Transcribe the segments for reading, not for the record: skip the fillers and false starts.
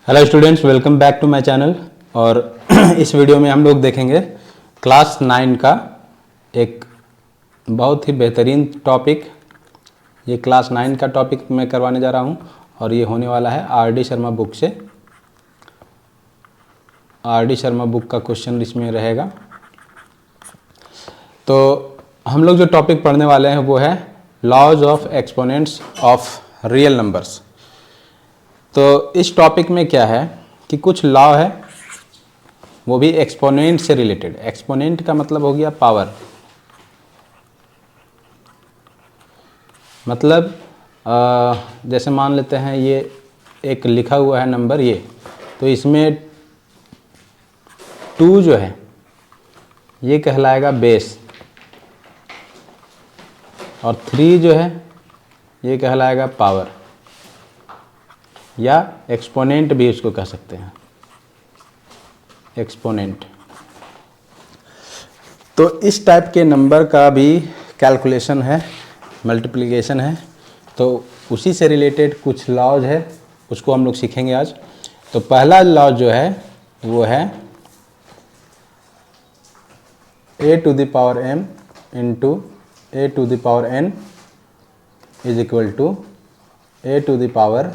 Hello students, welcome back to my channel. और इस video में हम लोग देखेंगे क्लास 9 का एक बहुत ही बेहतरीन टॉपिक। ये क्लास 9 का टॉपिक मैं करवाने जा रहा हूँ और ये होने वाला है आर.डी. शर्मा बुक से। आर.डी. शर्मा बुक का क्वेश्चन इसमें रहेगा। तो हम लोग जो टॉपिक पढ़ने वाले हैं वो है laws of exponents of real numbers. तो इस टॉपिक में क्या है कि कुछ लॉ है, वो भी एक्सपोनेंट से रिलेटेड। एक्सपोनेंट का मतलब हो गया पावर। मतलब जैसे मान लेते हैं ये एक लिखा हुआ है नंबर ये, तो इसमें 2 जो है ये कहलाएगा बेस और 3 जो है ये कहलाएगा पावर, या एक्सपोनेंट भी इसको कह सकते हैं, एक्सपोनेंट। तो इस टाइप के नंबर का भी कैलकुलेशन है, मल्टीप्लिकेशन है। तो उसी से रिलेटेड कुछ लॉज है, उसको हम लोग सीखेंगे आज। तो पहला लॉ जो है वो है a to the power m into a to the power n is equal to a to the power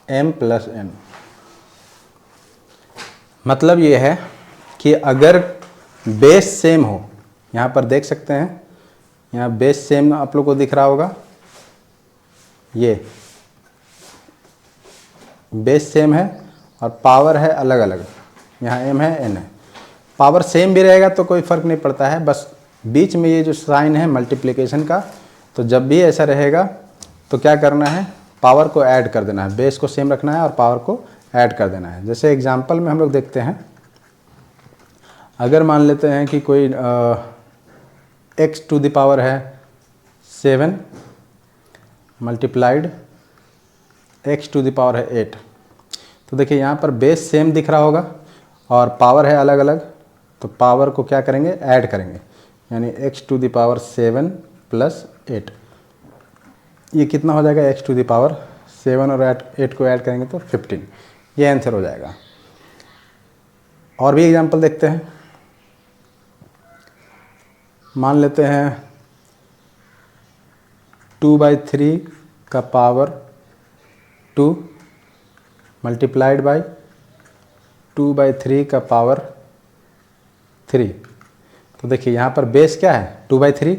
m plus n। मतलब ये है कि अगर बेस सेम हो, यहाँ पर देख सकते हैं, यहाँ बेस सेम आप लोग को दिख रहा होगा, ये बेस सेम है और पावर है अलग अलग, यहाँ m है n है। पावर सेम भी रहेगा तो कोई फ़र्क नहीं पड़ता है, बस बीच में ये जो साइन है मल्टीप्लिकेशन का, तो जब भी ऐसा रहेगा तो क्या करना है, पावर को ऐड कर देना है। बेस को सेम रखना है और पावर को ऐड कर देना है। जैसे एग्जांपल में हम लोग देखते हैं, अगर मान लेते हैं कि कोई x टू द पावर है 7 multiplied x to the power है 8। तो देखिए यहाँ पर बेस सेम दिख रहा होगा और पावर है अलग अलग, तो पावर को क्या करेंगे, ऐड करेंगे, यानी x to the power 7 plus 8। ये कितना हो जाएगा, x टू द पावर 7 और 8 को ऐड करेंगे तो 15। ये आंसर हो जाएगा। और भी एग्जांपल देखते हैं। मान लेते हैं 2/3 का पावर 2 मल्टीप्लाइड बाई 2/3 का पावर 3। तो देखिए यहाँ पर बेस क्या है, 2/3,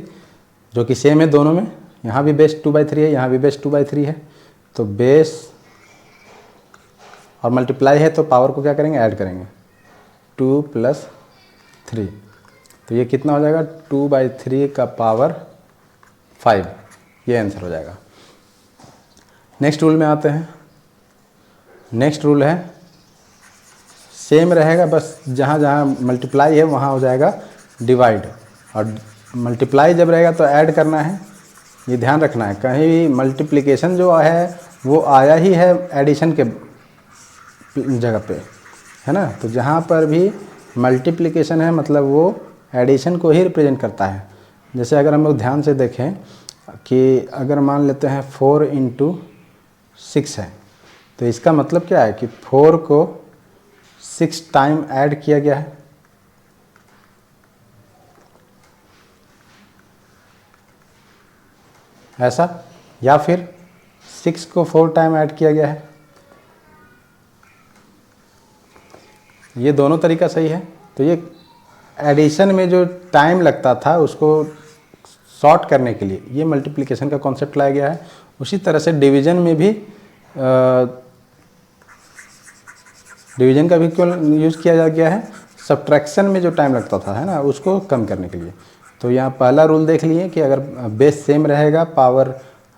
जो कि सेम है दोनों में। यहाँ भी बेस 2/3 है, यहाँ भी बेस 2/3 है। तो बेस और मल्टीप्लाई है तो पावर को क्या करेंगे, ऐड करेंगे, 2 प्लस 3। तो ये कितना हो जाएगा, 2/3 का पावर 5। ये आंसर हो जाएगा। नेक्स्ट रूल में आते हैं। नेक्स्ट रूल है सेम रहेगा, बस जहाँ जहाँ मल्टीप्लाई है वहाँ हो जाएगा डिवाइड, और मल्टीप्लाई जब रहेगा तो ऐड करना है। ये ध्यान रखना है, कहीं भी मल्टीप्लिकेशन जो है वो आया ही है एडिशन के जगह पे, है ना। तो जहाँ पर भी मल्टीप्लिकेशन है मतलब वो एडिशन को ही रिप्रेजेंट करता है। जैसे अगर हम लोग ध्यान से देखें कि अगर मान लेते हैं 4 इंटू 6 है, तो इसका मतलब क्या है कि 4 को 6 टाइम ऐड किया गया है। ऐसा, या फिर 6 को 4 टाइम ऐड किया गया है। ये दोनों तरीका सही है। तो ये एडिशन में जो टाइम लगता था उसको शॉर्ट करने के लिए ये मल्टीप्लिकेशन का कॉन्सेप्ट लाया गया है। उसी तरह से डिवीजन में भी डिवीजन का भी क्यों यूज़ किया गया है, सब्ट्रैक्शन में जो टाइम लगता था, है ना, उसको कम करने के लिए। तो यहाँ पहला रूल देख लिए कि अगर बेस सेम रहेगा, पावर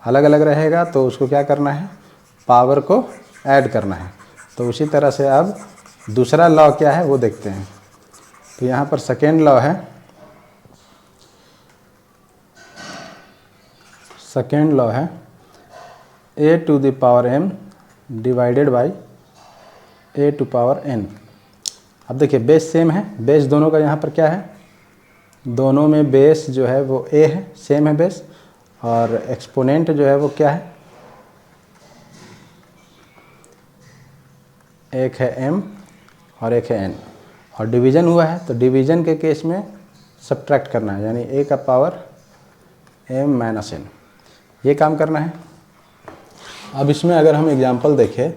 अलग अलग रहेगा, तो उसको क्या करना है, पावर को ऐड करना है। तो उसी तरह से अब दूसरा लॉ क्या है वो देखते हैं। तो यहाँ पर सेकेंड लॉ है, सेकेंड लॉ है a to the power m divided by a to power n। अब देखिए बेस सेम है, बेस दोनों का यहाँ पर क्या है, दोनों में बेस जो है वो a है, सेम है बेस, और एक्सपोनेंट जो है वो क्या है, एक है m और एक है n, और डिवीज़न हुआ है तो डिवीज़न के केस में सब्ट्रैक्ट करना है, यानी a का पावर m माइनस n, ये काम करना है। अब इसमें अगर हम एग्जाम्पल देखें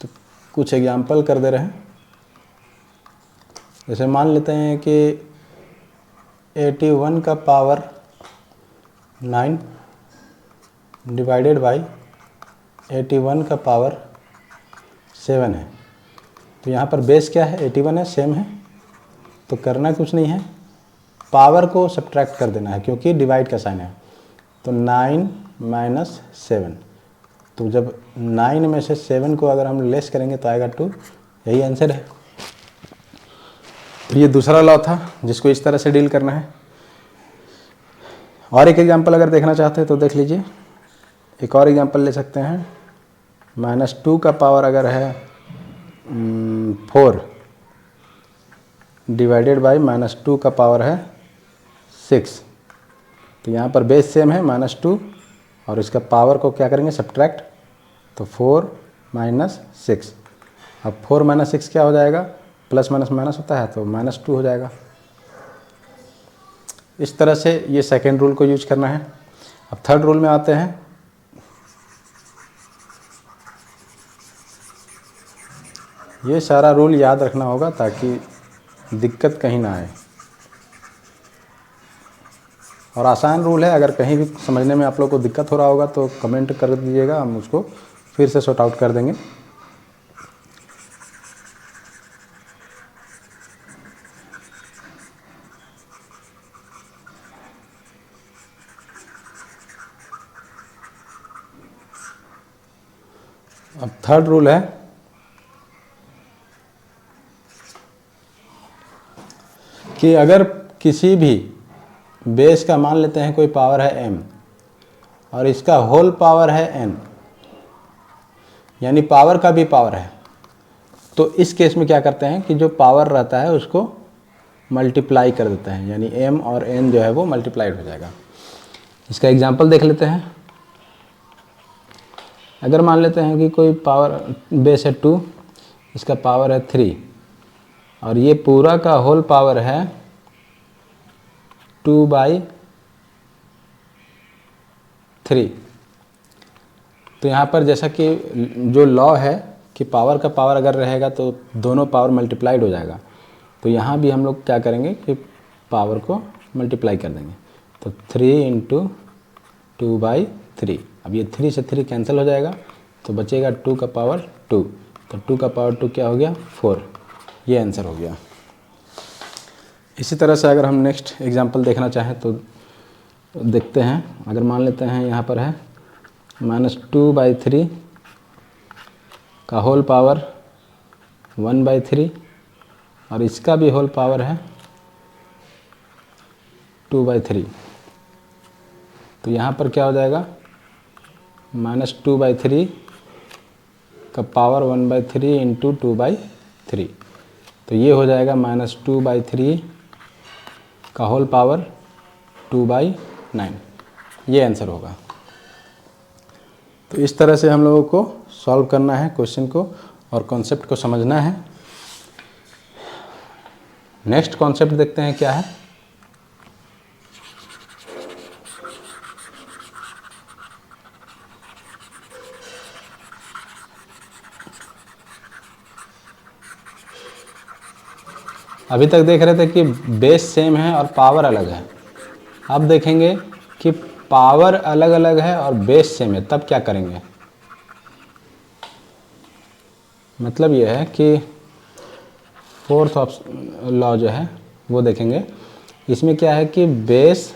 तो कुछ एग्जाम्पल कर दे रहे हैं। जैसे मान लेते हैं कि 81 का पावर 9 डिवाइडेड बाई 81 का पावर 7 है। तो यहाँ पर बेस क्या है, 81 है, सेम है, तो करना कुछ नहीं है, पावर को सब्ट्रैक्ट कर देना है क्योंकि डिवाइड का साइन है। तो 9 माइनस 7, तो जब 9 में से 7 को अगर हम लेस करेंगे तो आएगा 2, यही आंसर है। तो ये दूसरा लॉ था जिसको इस तरह से डील करना है। और एक एग्जांपल अगर देखना चाहते हैं तो देख लीजिए, एक और एग्जांपल ले सकते हैं। -2 का पावर अगर है 4 डिवाइडेड बाई -2 का पावर है 6, तो यहाँ पर बेस सेम है -2 और इसका पावर को क्या करेंगे, सब्ट्रैक्ट, तो 4 माइनस 6। अब 4 माइनस 6 क्या हो जाएगा, प्लस माइनस माइनस होता है तो -2 हो जाएगा। इस तरह से ये सेकेंड रूल को यूज करना है। अब थर्ड रूल में आते हैं। ये सारा रूल याद रखना होगा ताकि दिक्कत कहीं ना आए, और आसान रूल है। अगर कहीं भी समझने में आप लोग को दिक्कत हो रहा होगा तो कमेंट कर दीजिएगा, हम उसको फिर से सॉर्ट आउट कर देंगे। अब थर्ड रूल है कि अगर किसी भी बेस का मान लेते हैं कोई पावर है m और इसका होल पावर है n, यानी पावर का भी पावर है, तो इस केस में क्या करते हैं कि जो पावर रहता है उसको मल्टीप्लाई कर देते हैं, यानी m और n जो है वो मल्टीप्लाइड हो जाएगा। इसका एग्जांपल देख लेते हैं। अगर मान लेते हैं कि कोई पावर बेस है 2, इसका पावर है 3 और ये पूरा का होल पावर है 2/3। तो यहाँ पर जैसा कि जो लॉ है कि पावर का पावर अगर रहेगा तो दोनों पावर मल्टीप्लाइड हो जाएगा, तो यहाँ भी हम लोग क्या करेंगे कि पावर को मल्टीप्लाई कर देंगे। तो 3 × 2/3। अब ये 3 से 3 कैंसिल हो जाएगा तो बचेगा 2 का पावर 2, तो 2 का पावर 2 क्या हो गया, 4। ये आंसर हो गया। इसी तरह से अगर हम नेक्स्ट एग्जांपल देखना चाहें तो देखते हैं। अगर मान लेते हैं यहाँ पर है -2/3 का होल पावर 1/3 और इसका भी होल पावर है 2/3, तो यहाँ पर क्या हो जाएगा, -2/3 का पावर 1/3 × 2/3, तो ये हो जाएगा -2/3 का होल पावर 2/9। ये आंसर होगा। तो इस तरह से हम लोगों को सॉल्व करना है क्वेश्चन को और कॉन्सेप्ट को समझना है। नेक्स्ट कॉन्सेप्ट देखते हैं क्या है। अभी तक देख रहे थे कि बेस सेम है और पावर अलग है। अब देखेंगे कि पावर अलग अलग है और बेस सेम है, तब क्या करेंगे। मतलब यह है कि फोर्थ लॉ जो है वो देखेंगे। इसमें क्या है कि बेस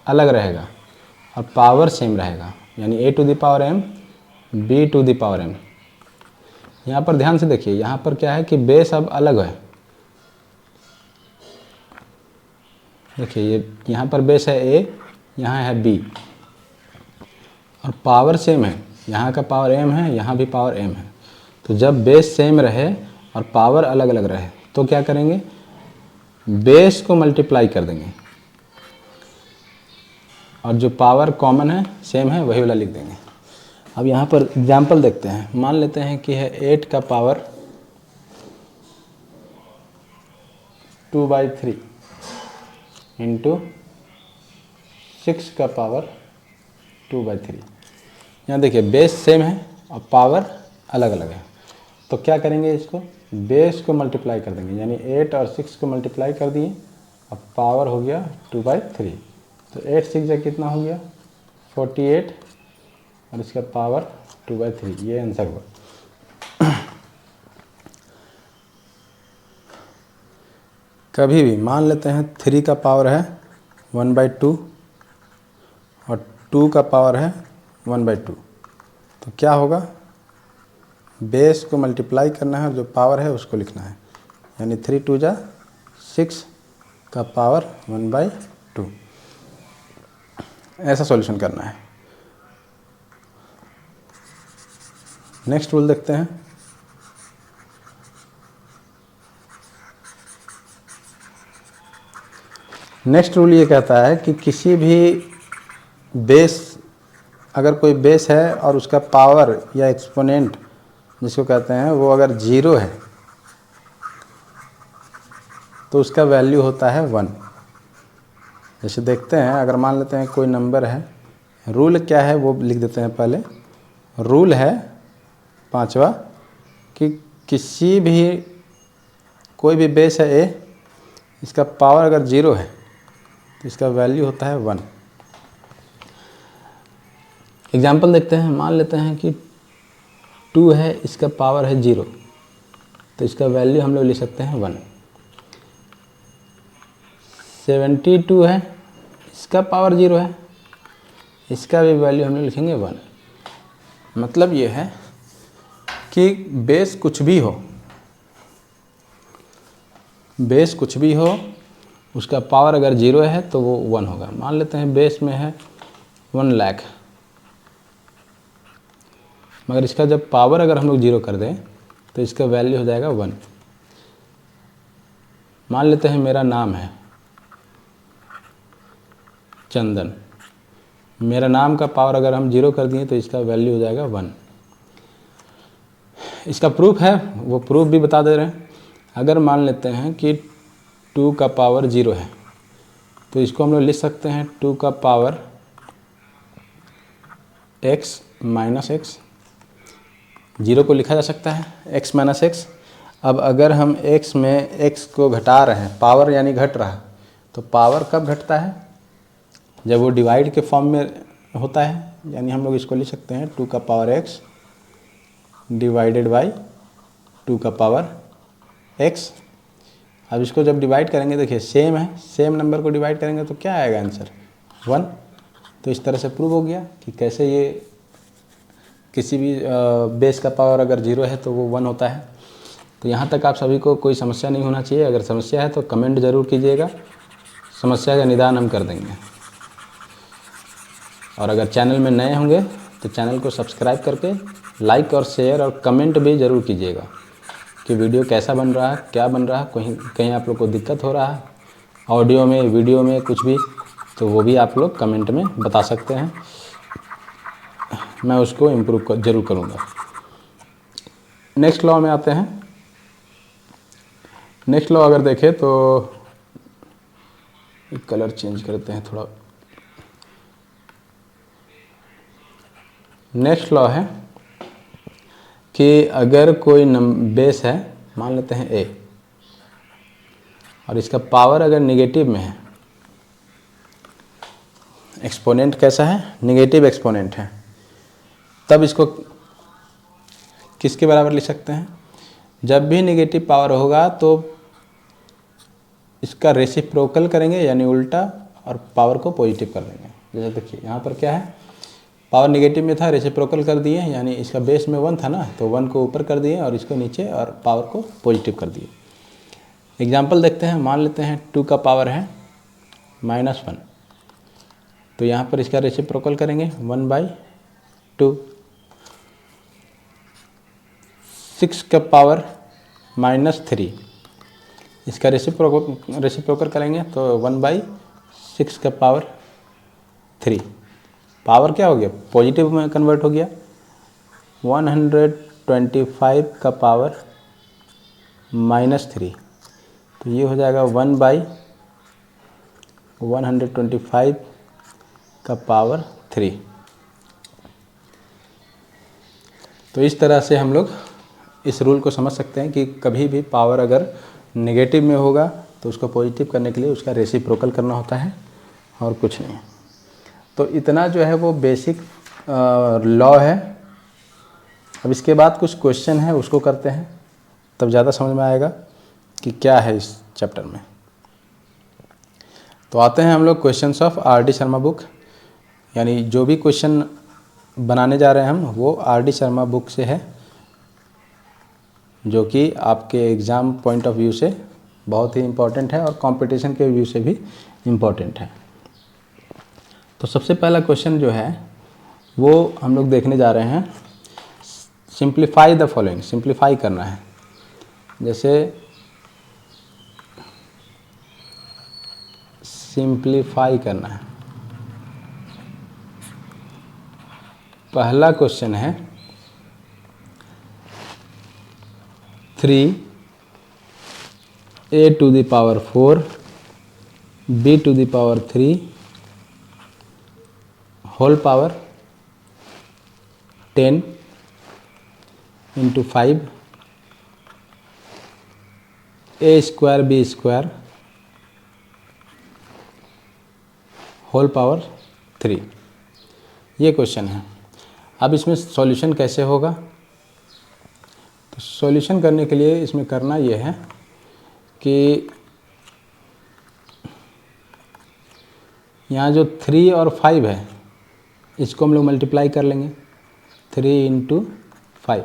अलग रहेगा और पावर सेम रहेगा, यानी a⁴m b⁴m। यहाँ पर ध्यान से देखिए, यहाँ पर क्या है कि बेस अब अलग है। देखिए ये यहाँ पर बेस है a, यहाँ है b और पावर सेम है। यहाँ का पावर m है, यहाँ भी पावर m है। तो जब बेस सेम रहे और पावर अलग अलग रहे तो क्या करेंगे, बेस को मल्टीप्लाई कर देंगे और जो पावर कॉमन है सेम है वही वाला लिख देंगे। अब यहाँ पर एग्जाम्पल देखते हैं। मान लेते हैं कि है 8 का पावर 2/3 इंटू 6 का पावर 2/3। यहाँ देखिए बेस सेम है और पावर अलग अलग है, तो क्या करेंगे, इसको बेस को मल्टीप्लाई कर देंगे, यानी 8 और 6 को मल्टीप्लाई कर दिए, अब पावर हो गया 2/3। तो 8 6 जा कितना हो गया 48 और इसका पावर 2/3, ये आंसर हुआ। कभी भी मान लेते हैं 3 का पावर है 1/2 और 2 का पावर है 1/2, तो क्या होगा, बेस को मल्टीप्लाई करना है और जो पावर है उसको लिखना है, यानी 3 2 जा 6 का पावर 1/2, ऐसा सॉल्यूशन करना है। नेक्स्ट रूल देखते हैं। नेक्स्ट रूल ये कहता है कि किसी भी बेस, अगर कोई बेस है और उसका पावर या एक्सपोनेंट जिसको कहते हैं वो अगर 0 है तो उसका वैल्यू होता है 1। जैसे देखते हैं, अगर मान लेते हैं कोई नंबर है, रूल क्या है वो लिख देते हैं पहले। रूल है 5वां कि किसी भी कोई भी बेस है ए, इसका पावर अगर 0 है तो इसका वैल्यू होता है 1। एग्जाम्पल देखते हैं, मान लेते हैं कि 2 है, इसका पावर है 0, तो इसका वैल्यू हम लोग लिख सकते हैं 1। 72 है, इसका पावर 0 है, इसका भी वैल्यू हम लोग लिखेंगे 1। मतलब ये है कि बेस कुछ भी हो, बेस कुछ भी हो, उसका पावर अगर 0 है तो वो 1 होगा। मान लेते हैं बेस में है 1 लाख, मगर इसका जब पावर अगर हम लोग 0 कर दें तो इसका वैल्यू हो जाएगा 1। मान लेते हैं मेरा नाम है चंदन, मेरा नाम का पावर अगर हम 0 कर दिए तो इसका वैल्यू हो जाएगा 1। इसका प्रूफ है, वो प्रूफ भी बता दे रहे हैं। अगर मान लेते हैं कि 2 का पावर 0 है तो इसको हम लोग लिख सकते हैं 2 का पावर x माइनस एक्स। 0 को लिखा जा सकता है x माइनस एक्स। अब अगर हम x में x को घटा रहे हैं, पावर यानी घट रहा, तो पावर कब घटता है, जब वो डिवाइड के फॉर्म में होता है, यानी हम लोग इसको लिख सकते हैं 2 का पावर x डिवाइडेड बाई 2 का पावर x। अब इसको जब डिवाइड करेंगे, देखिए सेम है, सेम नंबर को डिवाइड करेंगे तो क्या आएगा आंसर 1। तो इस तरह से प्रूव हो गया कि कैसे ये किसी भी बेस का पावर अगर 0 है तो वो 1 होता है। तो यहाँ तक आप सभी को कोई समस्या नहीं होना चाहिए। अगर समस्या है तो कमेंट ज़रूर कीजिएगा, समस्या का निदान हम कर देंगे। और अगर चैनल में नए होंगे तो चैनल को सब्सक्राइब करके लाइक और शेयर और कमेंट भी ज़रूर कीजिएगा कि वीडियो कैसा बन रहा है, क्या बन रहा है, कहीं आप लोग को दिक्कत हो रहा है ऑडियो में, वीडियो में कुछ भी, तो वो भी आप लोग कमेंट में बता सकते हैं, मैं उसको इम्प्रूव ज़रूर करूँगा। नेक्स्ट लॉ में आते हैं। नेक्स्ट लॉ अगर देखें तो कलर चेंज करते हैं थोड़ा। नेक्स्ट लॉ है कि अगर कोई बेस है, मान लेते हैं a, और इसका पावर अगर नेगेटिव में है, एक्सपोनेंट कैसा है, नेगेटिव एक्सपोनेंट है, तब इसको किसके बराबर लिख सकते हैं, जब भी नेगेटिव पावर होगा तो इसका रेसिप्रोकल करेंगे, यानी उल्टा, और पावर को पॉजिटिव कर देंगे। जैसे देखिए यहाँ पर क्या है, पावर नेगेटिव में था, रेसिप्रोकल कर दिए, यानी इसका बेस में 1 था ना, तो 1 को ऊपर कर दिए और इसको नीचे, और पावर को पॉजिटिव कर दिए। एग्जाम्पल देखते हैं, मान लेते हैं 2 का पावर है -1, तो यहाँ पर इसका रेसिप्रोकल करेंगे 1/2। 6 का पावर -3, इसका रेसिप्रोकल करेंगे तो 1/6 का पावर 3। पावर क्या हो गया, पॉजिटिव में कन्वर्ट हो गया। 125 का पावर -3, तो ये हो जाएगा 1/125 का पावर 3। तो इस तरह से हम लोग इस रूल को समझ सकते हैं कि कभी भी पावर अगर नेगेटिव में होगा तो उसको पॉजिटिव करने के लिए उसका रेसिप्रोकल करना होता है और कुछ नहीं। तो इतना जो है वो बेसिक लॉ है। अब इसके बाद कुछ क्वेश्चन है उसको करते हैं, तब ज़्यादा समझ में आएगा कि क्या है इस चैप्टर में। तो आते हैं हम लोग questions of R D Sharma book, यानी जो भी क्वेश्चन बनाने जा रहे हैं हम वो आर डी शर्मा बुक से है, जो कि आपके एग्ज़ाम पॉइंट ऑफ व्यू से बहुत ही इम्पोर्टेंट है और कंपटीशन के व्यू से भी इम्पोर्टेंट है। तो सबसे पहला क्वेश्चन जो है वो हम लोग देखने जा रहे हैं, सिंप्लीफाई द फॉलोइंग, सिंप्लीफाई करना है। जैसे सिंप्लीफाई करना है। पहला क्वेश्चन है 3a to the power 4 b to the power 3 whole power 10 into 5 a square b square whole power 3, ये क्वेश्चन है। अब इसमें सॉल्यूशन कैसे होगा? तो सॉल्यूशन करने के लिए इसमें करना ये है कि यहाँ जो 3 और 5 है इसको हम लोग मल्टीप्लाई कर लेंगे, 3 into 5।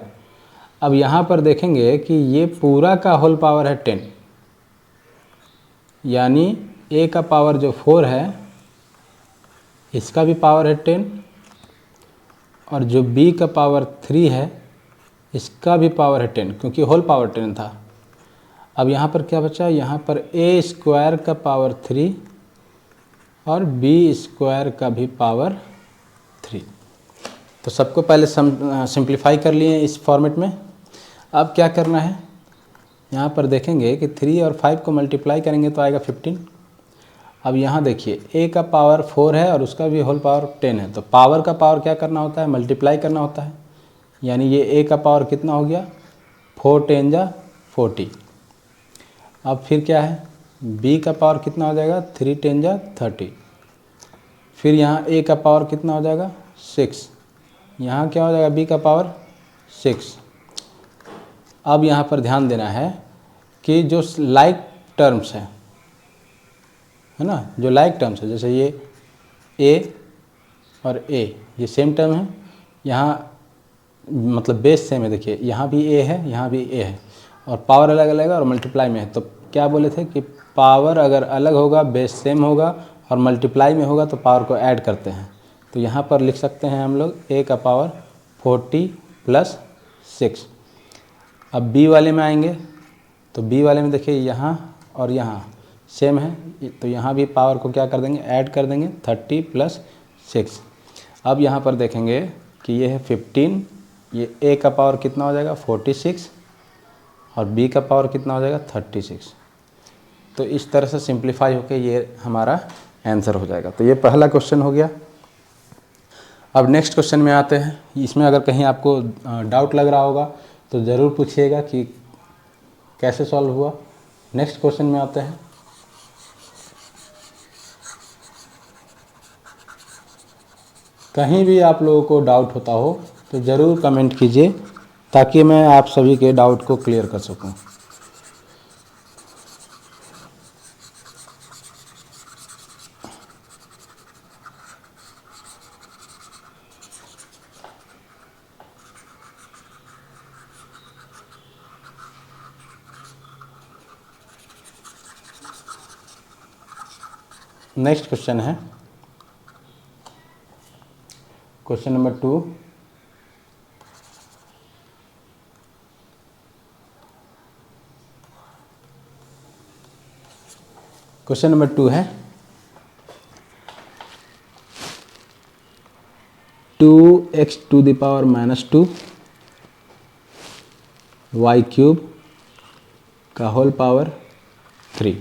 अब यहाँ पर देखेंगे कि ये पूरा का होल पावर है 10, यानी a का पावर जो 4 है इसका भी पावर है 10, और जो b का पावर 3 है इसका भी पावर है 10, क्योंकि होल पावर 10 था। अब यहाँ पर क्या बचा? यहाँ पर a स्क्वायर का पावर 3 और b स्क्वायर का भी पावर 3। तो सबको पहले सिंप्लीफाई कर लिए इस फॉर्मेट में। अब क्या करना है, यहाँ पर देखेंगे कि 3 और 5 को मल्टीप्लाई करेंगे तो आएगा 15। अब यहाँ देखिए a का पावर 4 है और उसका भी होल पावर 10 है, तो पावर का पावर क्या करना होता है? मल्टीप्लाई करना होता है। यानी ये a का पावर कितना हो गया? 4 10 जा 40। अब फिर क्या है? b का पावर कितना हो जाएगा? 3 10 जा 30। फिर यहाँ a का पावर कितना हो जाएगा? 6। यहाँ क्या हो जाएगा? b का पावर 6। अब यहाँ पर ध्यान देना है कि जो लाइक टर्म्स है ना, जो लाइक टर्म्स है, जैसे ये a और a ये सेम टर्म है, यहाँ मतलब बेस सेम है। देखिए यहाँ भी a है, यहाँ भी a है, और पावर अलग अलग है और मल्टीप्लाई में है। तो क्या बोले थे कि पावर अगर अलग होगा, बेस सेम होगा और मल्टीप्लाई में होगा तो पावर को ऐड करते हैं। तो यहाँ पर लिख सकते हैं हम लोग a का पावर 40 + 6। अब b वाले में आएंगे तो b वाले में देखिए यहाँ और यहाँ सेम है, तो यहाँ भी पावर को क्या कर देंगे? ऐड कर देंगे, 30 + 6। अब यहाँ पर देखेंगे कि ये है 15, ये a का पावर कितना हो जाएगा? 46, और b का पावर कितना हो जाएगा? 36। तो इस तरह से सिंप्लीफाई होकर ये हमारा आंसर हो जाएगा। तो ये पहला क्वेश्चन हो गया। अब नेक्स्ट क्वेश्चन में आते हैं। इसमें अगर कहीं आपको डाउट लग रहा होगा तो ज़रूर पूछिएगा कि कैसे सॉल्व हुआ। नेक्स्ट क्वेश्चन में आते हैं। कहीं भी आप लोगों को डाउट होता हो तो ज़रूर कमेंट कीजिए, ताकि मैं आप सभी के डाउट को क्लियर कर सकूं। नेक्स्ट क्वेश्चन है क्वेश्चन नंबर 2। क्वेश्चन नंबर 2 है 2x to the power -2 y³ का होल पावर 3।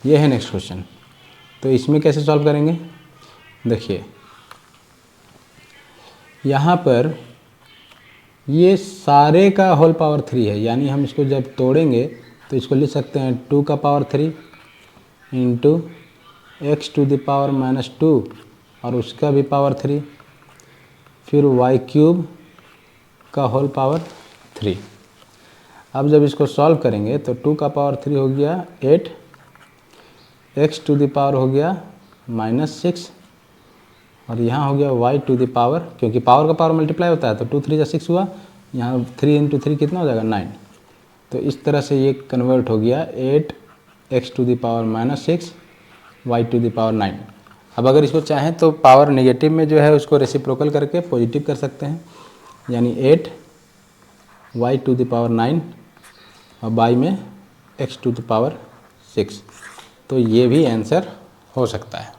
ये है नेक्स्ट क्वेश्चन। तो इसमें कैसे सॉल्व करेंगे, देखिए यहाँ पर ये सारे का होल पावर 3 है, यानी हम इसको जब तोड़ेंगे तो इसको लिख सकते हैं 2 का power 3 into x to the power -2 और उसका भी पावर 3, फिर वाई क्यूब का होल पावर 3। अब जब इसको सॉल्व करेंगे तो 2 का पावर 3 हो गया 8, एक्स टू द पावर हो गया -6 और यहाँ हो गया y टू द पावर, क्योंकि पावर का पावर मल्टीप्लाई होता है तो 2 3 6 हुआ, यहाँ 3 इंटू 3 कितना हो जाएगा 9। तो इस तरह से ये कन्वर्ट हो गया 8 x to the power -6 y to the power 9। अब अगर इसको चाहें तो पावर नेगेटिव में जो है उसको रेसिप्रोकल करके पॉजिटिव कर सकते हैं, यानी 8 y टू द पावर 9 और बाई में x टू द पावर 6। तो ये भी आंसर हो सकता है।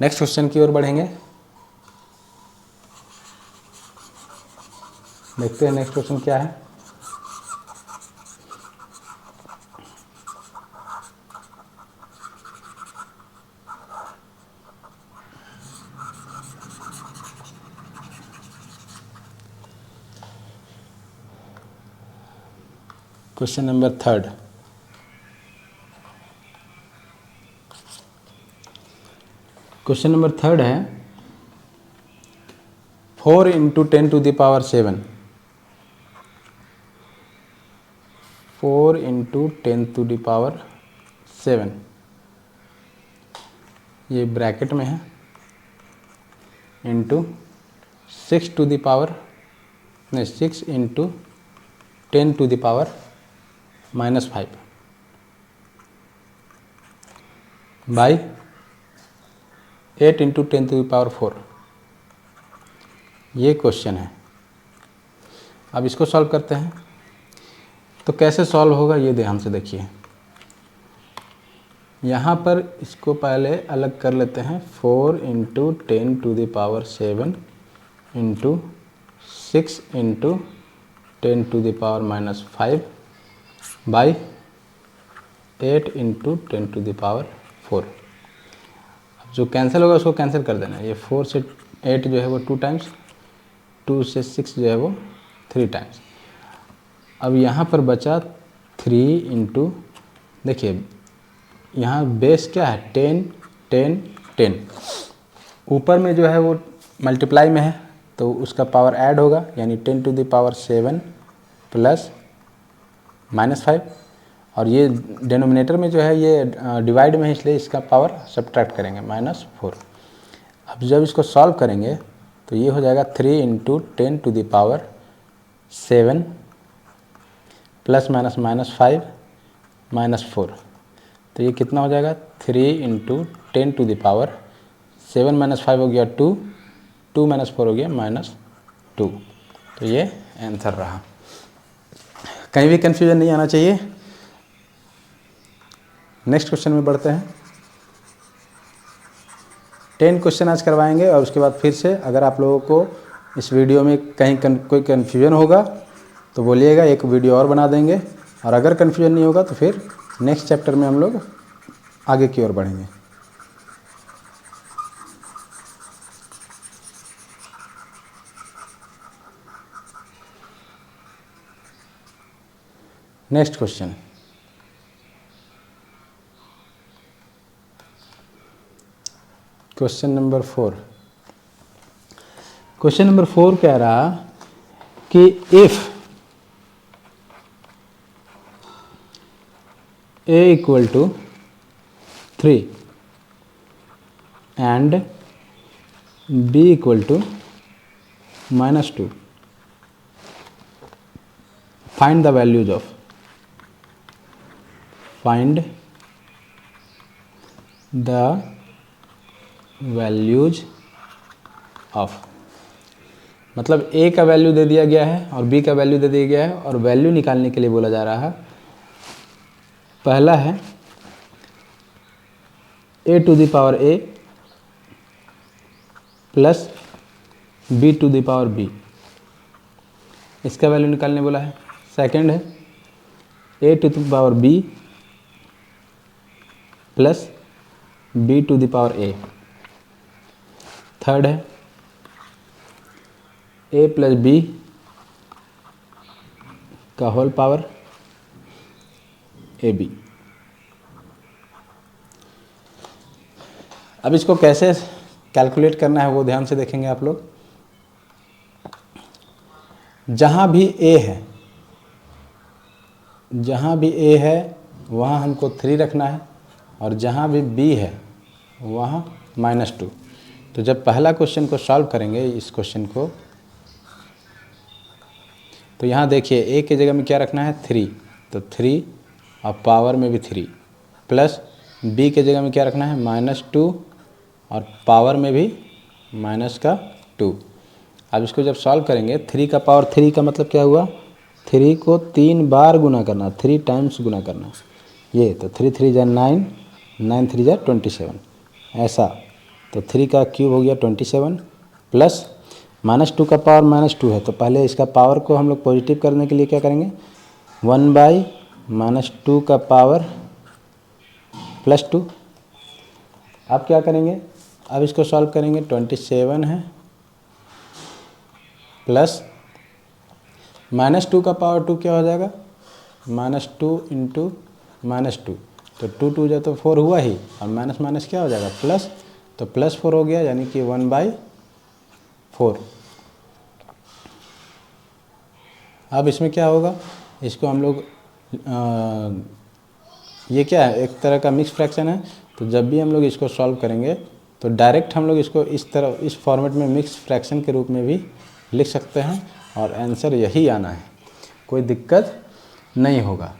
नेक्स्ट क्वेश्चन की ओर बढ़ेंगे, देखते हैं नेक्स्ट क्वेश्चन क्या है। Question number 3। क्वेश्चन नंबर 3 है 4 into 10 to the power 7, 4 into 10 to the power 7, ये ब्रैकेट में है, into 6 to the power 6 into 10 to the power -5 by 8 into 10 to the power 4। ये क्वेश्चन है। अब इसको सॉल्व करते हैं। तो कैसे सॉल्व होगा ये ध्यान से देखिए। यहाँ पर इसको पहले अलग कर लेते हैं, 4 into 10 to the power 7 into 6 into 10 to the power -5 by 8 into 10 to the power 4। अब जो कैंसिल होगा उसको कैंसिल कर देना है। ये 4 से 8 जो है वो 2 टाइम्स, 2 से 6 जो है वो 3 टाइम्स। अब यहाँ पर बचा 3 इंटू, देखिए यहाँ बेस क्या है 10 10 10, ऊपर में जो है वो मल्टीप्लाई में है तो उसका पावर ऐड होगा, यानी 10 टू द पावर 7 प्लस -5, और ये डिनोमिनेटर में जो है ये डिवाइड में है इसलिए इसका पावर सब्ट्रैक्ट करेंगे -4। अब जब इसको सॉल्व करेंगे तो ये हो जाएगा 3 into 10 to the power 7 plus -5 -4। तो ये कितना हो जाएगा 3 इंटू 10 टू द पावर 7 -5 हो गया 2, 2 -4 हो गया -2। तो ये आंसर रहा। कहीं भी कन्फ्यूजन नहीं आना चाहिए। नेक्स्ट क्वेश्चन में बढ़ते हैं। 10 क्वेश्चन आज करवाएंगे और उसके बाद फिर से अगर आप लोगों को इस वीडियो में कहीं कोई कन्फ्यूजन होगा तो बोलिएगा, एक वीडियो और बना देंगे, और अगर कन्फ्यूजन नहीं होगा तो फिर नेक्स्ट चैप्टर में हम लोग आगे की ओर बढ़ेंगे। Next question, question number 4। Question number 4 कह रहा कि if a equal to 3 and b equal to -2, find the values of, find the values of, मतलब a का वैल्यू दे दिया गया है और b का वैल्यू दे दिया गया है और वैल्यू निकालने के लिए बोला जा रहा है। पहला है a to the power a plus b to the power b, इसका वैल्यू निकालने बोला है। सेकंड है a to the power b plus b to the power a. Third है ए प्लस बी का होल पावर ए बी। अब इसको कैसे कैलकुलेट करना है वो ध्यान से देखेंगे आप लोग। जहाँ भी ए है वहाँ हमको 3 रखना है, और जहाँ भी बी है वहाँ -2। तो जब पहला क्वेश्चन को सॉल्व करेंगे इस क्वेश्चन को, तो यहाँ देखिए ए के जगह में क्या रखना है 3, तो 3 और पावर में भी 3, प्लस बी के जगह में क्या रखना है -2 और पावर में भी -2। अब इसको जब सॉल्व करेंगे 3 का पावर 3 का मतलब क्या हुआ, 3 को 3 बार गुना करना, 3 टाइम्स गुना करना। ये तो 3 3 जा 9, 9 3 जा 27 ऐसा। तो 3 का क्यूब हो गया 27, प्लस -2 का पावर -2 है, तो पहले इसका पावर को हम लोग पॉजिटिव करने के लिए क्या करेंगे, 1/-2 का पावर +2। अब क्या करेंगे, अब इसको सॉल्व करेंगे, 27 है प्लस -2 का पावर 2 क्या हो जाएगा, -2 इंटू -2, तो 2 2 जा तो 4 हुआ ही, और माइनस माइनस क्या हो जाएगा प्लस, तो +4 हो गया, यानी कि 1/4। अब इसमें क्या होगा, इसको हम लोग ये क्या है, एक तरह का मिक्स फ्रैक्शन है, तो जब भी हम लोग इसको सॉल्व करेंगे तो डायरेक्ट हम लोग इसको इस तरह इस फॉर्मेट में मिक्स फ्रैक्शन के रूप में भी लिख सकते हैं, और आंसर यही आना है, कोई दिक्कत नहीं होगा।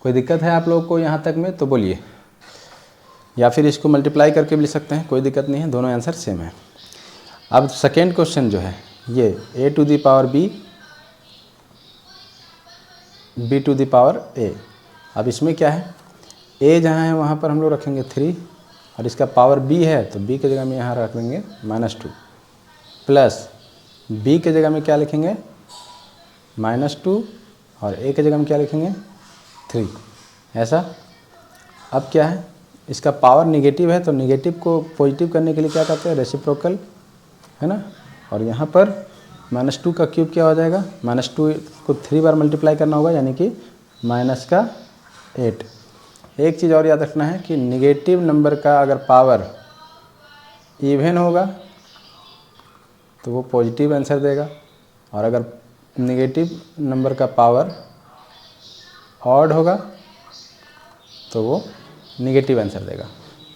कोई दिक्कत है आप लोगों को यहाँ तक में तो बोलिए, या फिर इसको मल्टीप्लाई करके भी लिख सकते हैं, कोई दिक्कत नहीं है, दोनों आंसर सेम है। अब सेकेंड क्वेश्चन जो है ये a to the power b, b to the power a। अब इसमें क्या है, a जहाँ है वहाँ पर हम लोग रखेंगे 3, और इसका पावर b है तो b के जगह में यहाँ रख देंगे -2, प्लस b के जगह में क्या लिखेंगे -2, और a के जगह में क्या लिखेंगे 3 ऐसा। अब क्या है, इसका पावर निगेटिव है, तो निगेटिव को पॉजिटिव करने के लिए क्या करते हैं, रेसिप्रोकल, है ना। और यहाँ पर -2 का क्यूब क्या हो जाएगा, -2 को 3 बार मल्टीप्लाई करना होगा, यानी कि -8। एक चीज़ और याद रखना है कि निगेटिव नंबर का अगर पावर इवन होगा तो वो पॉजिटिव आंसर देगा, और अगर निगेटिव नंबर का पावर ऑड होगा तो वो निगेटिव आंसर देगा।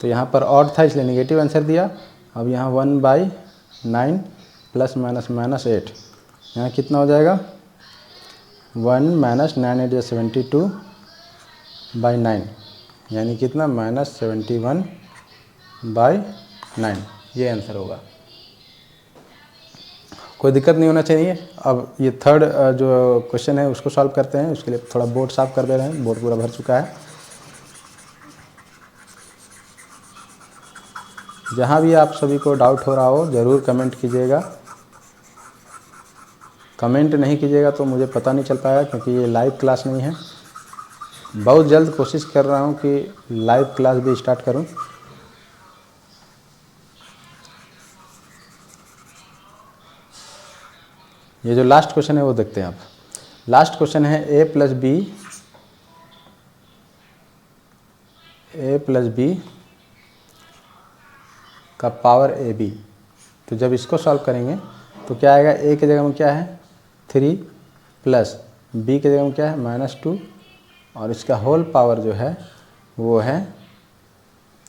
तो यहाँ पर ऑड था इसलिए निगेटिव आंसर दिया। अब यहाँ 1/9 प्लस माइनस -8, यहाँ कितना हो जाएगा 1 - 9 8 72/9, यानी कितना -71/9, ये आंसर होगा। कोई दिक्कत नहीं होना चाहिए। अब ये थर्ड जो क्वेश्चन है उसको सॉल्व करते हैं, उसके लिए थोड़ा बोर्ड साफ कर दे रहे हैं, बोर्ड पूरा भर चुका है। जहाँ भी आप सभी को डाउट हो रहा हो ज़रूर कमेंट कीजिएगा। कमेंट नहीं कीजिएगा तो मुझे पता नहीं चल पाएगा, क्योंकि ये लाइव क्लास नहीं है। बहुत जल्द कोशिश कर रहा हूँ कि लाइव क्लास भी स्टार्ट करूँ। ये जो लास्ट क्वेश्चन है वो देखते हैं आप। लास्ट क्वेश्चन है a प्लस बी का पावर ab। तो जब इसको सॉल्व करेंगे तो क्या आएगा, a के जगह में क्या है 3, प्लस b के जगह में क्या है -2, और इसका होल पावर जो है वो है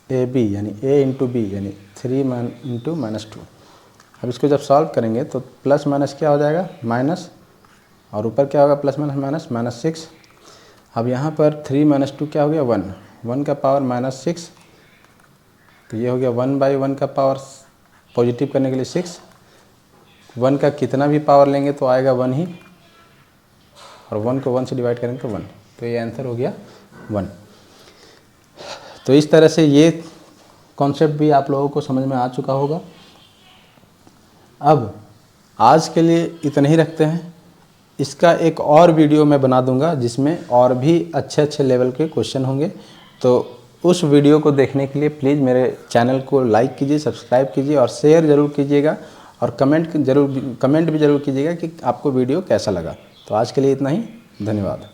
ab, यानी a इंटू बी, यानी 3 इंटू -2। अब इसको जब सॉल्व करेंगे तो प्लस माइनस क्या हो जाएगा माइनस, और ऊपर क्या होगा प्लस माइनस -6। अब यहाँ पर 3 - 2 क्या हो गया 1, 1 का पावर -6, तो ये हो गया 1/1 का पावर पॉजिटिव करने के लिए 6। 1 का कितना भी पावर लेंगे तो आएगा 1 ही, और 1 को 1 से डिवाइड करेंगे तो 1, तो ये आंसर हो गया 1। तो इस तरह से ये कॉन्सेप्ट भी आप लोगों को समझ में आ चुका होगा। अब आज के लिए इतना ही रखते हैं। इसका एक और वीडियो मैं बना दूंगा जिसमें और भी अच्छे अच्छे लेवल के क्वेश्चन होंगे, तो उस वीडियो को देखने के लिए प्लीज़ मेरे चैनल को लाइक कीजिए, सब्सक्राइब कीजिए और शेयर ज़रूर कीजिएगा और कमेंट भी ज़रूर कीजिएगा कि आपको वीडियो कैसा लगा। तो आज के लिए इतना ही, धन्यवाद।